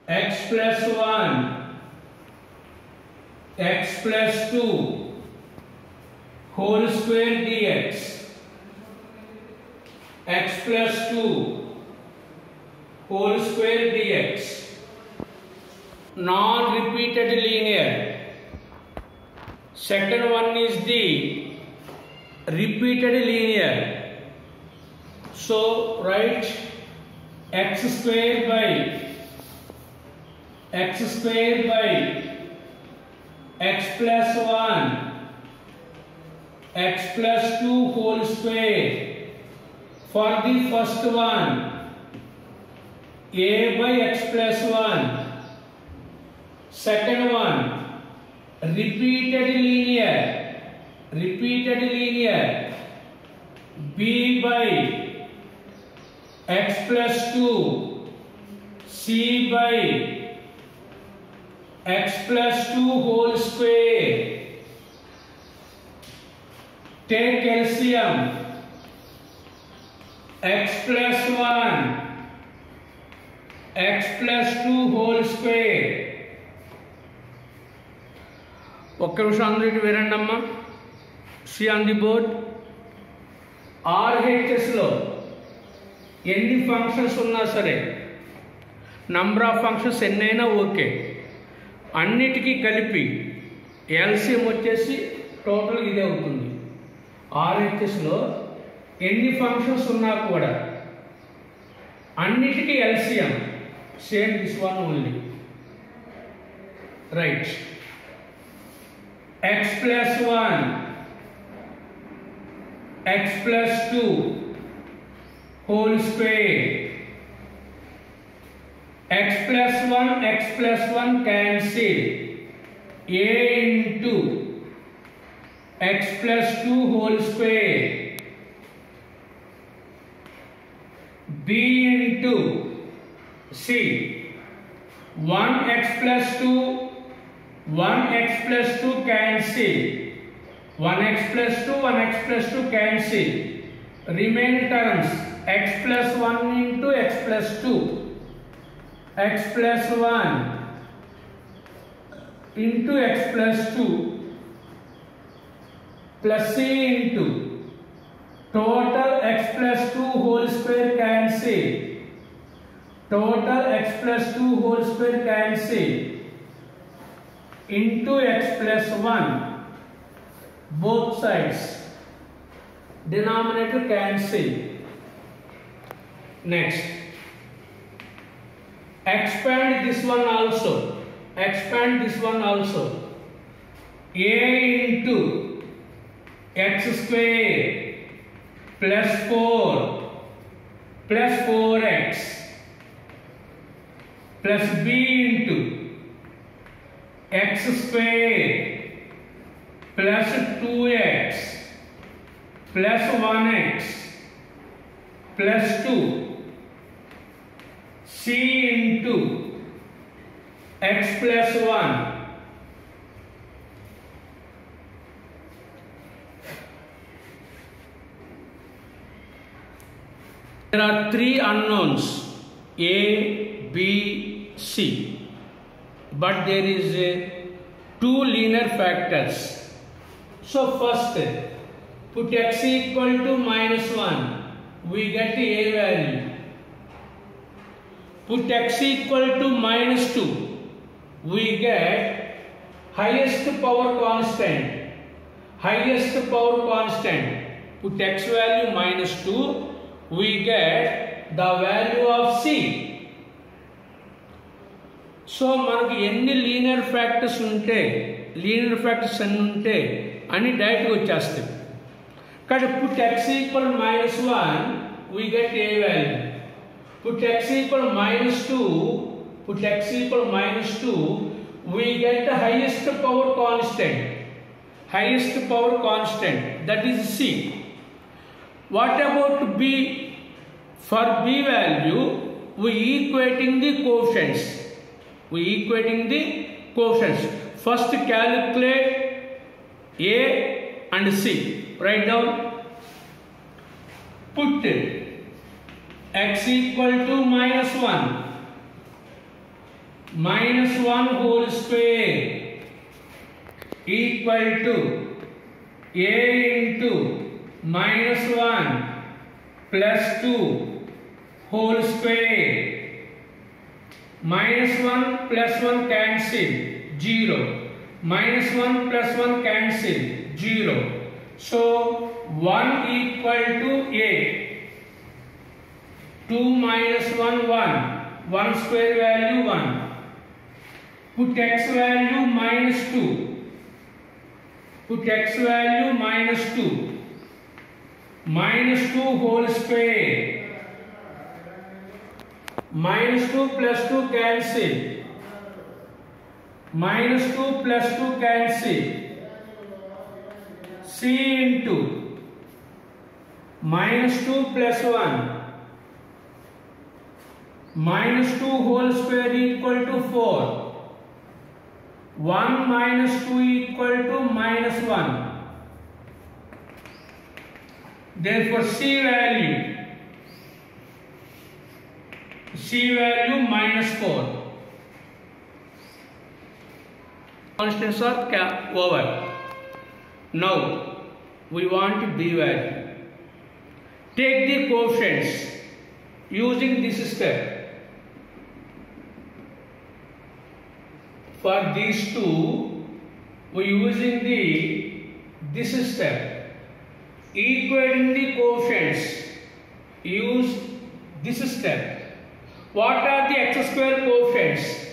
x plus 1 x plus 2 whole square dx, x plus 2 whole square dx, non-repeated linear. Second one is the repeated linear. So write x square by x plus 1 x plus 2 whole square. For the first one, a by x plus 1. Second one, repeated linear, b by x plus 2, c by x plus 2 whole square. Take LCM, x plus 1 x plus 2 whole square. ఒక్క నిమిషం అందరూ ఇటు వేరండి అమ్మా. See on the board. ఆర్హెచ్ఎస్లో ఎన్ని functions ఉన్నా సరే, నంబర్ ఆఫ్ ఫంక్షన్స్ ఎన్నైనా ఓకే, అన్నిటికీ కలిపి ఎల్సిఎం వచ్చేసి టోటల్ ఇదే అవుతుంది. ఆర్హెచ్ఎస్లో ఎన్ని ఫంక్షన్స్ ఉన్నా కూడా అన్నిటికీ LCM same this one only. Right. x plus 1 x plus 2 whole square. X plus 1 cancel. A into x plus 2 whole square. B into C. 1x plus 2 1x plus 2 cancel. 1x plus 2 cancel. Remaining terms x plus 1 into x plus 2. X plus 1 into x plus 2 plus c into total x plus 2 whole square cancel. Total x plus 2 whole square cancel. Into x plus 1, both sides, denominator cancel. Next, expand this one also. A into x square plus 4 plus 4x plus b into x square plus 2x plus 1x plus 2 c into x plus 1. There are three unknowns, a, b, c. But there is two linear factors. So first, put x equal to -1, we get a value. Put x equal to -2, we get highest power constant. Put x value -2, we get the value of c. So మనకు ఎన్ని linear factors ఉంటే అన్ని ఉంటే అని డైరెక్ట్గా వచ్చేస్తాయి. కానీ put x equal -1 we get a value. Put x equal -2 we get highest power constant that is C. What about B? For B value we equating the coefficients. First calculate A and C. Write down. Put x equal to -1. minus 1 whole square equal to a into minus 1 plus 2 whole square. Minus 1 plus 1 cancel, 0. Minus 1 plus 1 cancel, 0. So 1 equal to a. 2 minus 1, 1. 1 square value 1. Put x value minus 2. Put x value minus 2. Minus 2 whole square. Minus 2 plus 2 cancel. Minus 2 plus 2 cancel. C into minus 2 plus 1. Minus 2 whole square equal to 4. 1 minus 2 equal to minus 1. Therefore C value minus 4. Constants are over. Now we want B value. Take the coefficients using this step. For these two, we using this step. Equating the coefficients, use this step. What are the x square coefficients?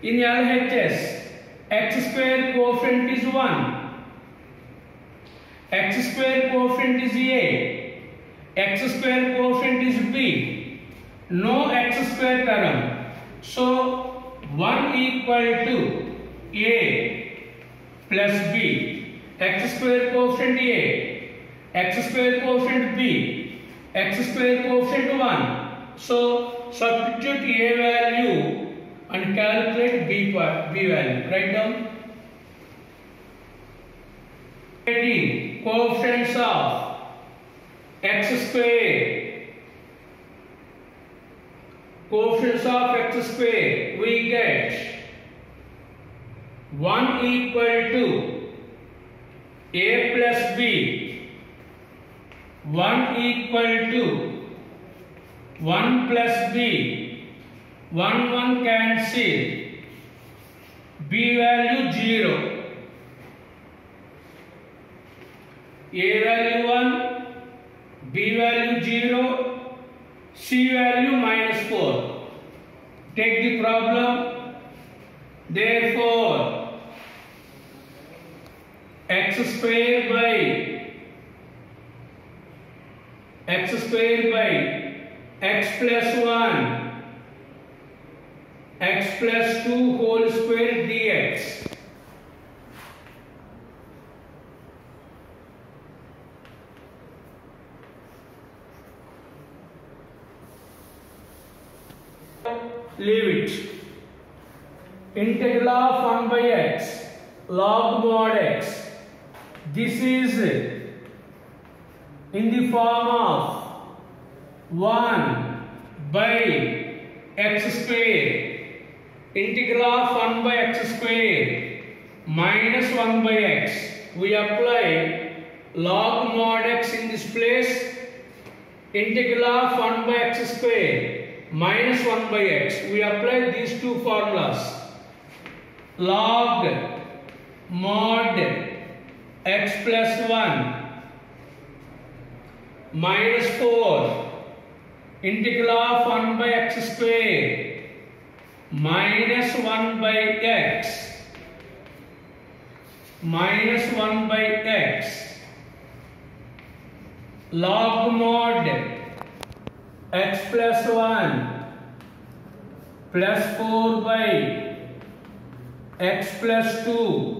In LHS, x square coefficient is 1. X square coefficient is A. X square coefficient is B. No x square term. So 1 equal to A plus B. X square coefficient A. X square coefficient B. X square coefficient 1. So substitute A value and calculate B value. Write down. Coefficients of x square. Coefficients of x square, we get 1 equal to A plus B. 1 equal to 1 plus B. 1 cancel. B value 0. A value 1. B value 0. C value minus 4. Take the problem. Therefore, x square by x plus 1 x plus 2 whole square dx. Leave it. Integral of 1 by x log mod x. This is in the form of 1 by x square. Integral of 1 by x square minus 1 by x. We apply log mod x in this place. Integral of 1 by x square minus 1 by x. We apply these two formulas. Log mod x plus 1 minus 4 integral of 1 by x square minus 1 by x minus 1 by x log mod x plus 1 plus 4 by x plus 2